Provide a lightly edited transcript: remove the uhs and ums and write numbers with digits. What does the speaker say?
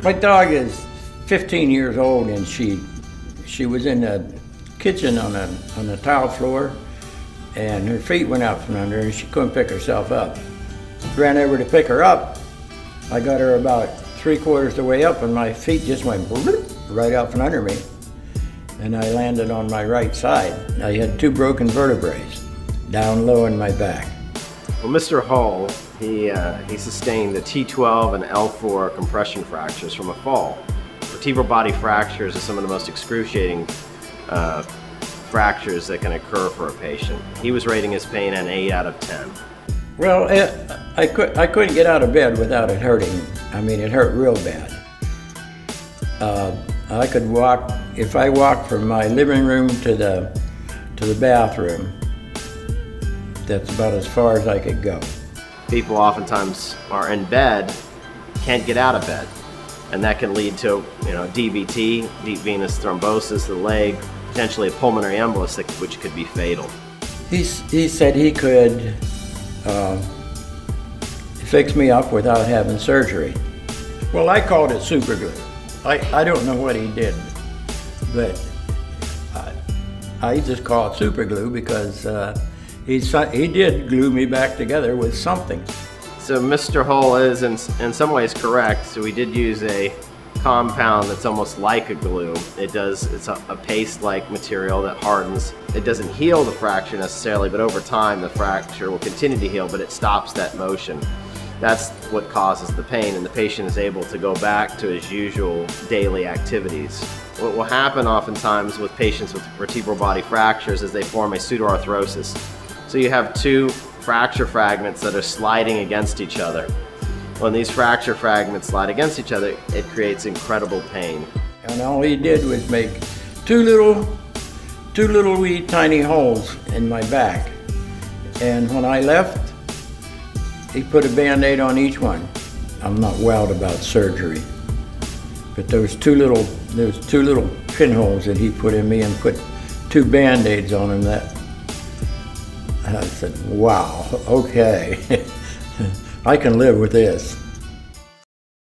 My dog is 15 years old, and she was in the kitchen on the tile floor, and her feet went out from under her, and she couldn't pick herself up. Ran over to pick her up. I got her about 3/4 of the way up, and my feet just went right out from under me, and I landed on my right side. I had 2 broken vertebrae down low in my back. Well, Mr. Hull, he sustained the T12 and L4 compression fractures from a fall. Vertebral body fractures are some of the most excruciating fractures that can occur for a patient. He was rating his pain an 8 out of 10. Well, I couldn't get out of bed without it hurting. I mean, it hurt real bad. I could walk, if I walked from my living room to the bathroom, that's about as far as I could go. People oftentimes are in bed, can't get out of bed, and that can lead to, DVT, deep venous thrombosis of the leg, potentially a pulmonary embolus, which could be fatal. He said he could fix me up without having surgery. Well, I called it super glue. I don't know what he did, but I just call it super glue because he did glue me back together with something. So Mr. Hull is in some ways correct. So we did use a compound that's almost like a glue. It's a paste-like material that hardens. It doesn't heal the fracture necessarily, but over time the fracture will continue to heal, but it stops that motion. That's what causes the pain, and the patient is able to go back to his usual daily activities. What will happen oftentimes with patients with vertebral body fractures is they form a pseudoarthrosis. So you have 2 fracture fragments that are sliding against each other. When these fracture fragments slide against each other, it creates incredible pain. And all he did was make two little wee tiny holes in my back. And when I left, he put a Band-Aid on each one. I'm not wild about surgery, but those two little pinholes that he put in me and put 2 Band-Aids on them, that I said, wow, okay, I can live with this.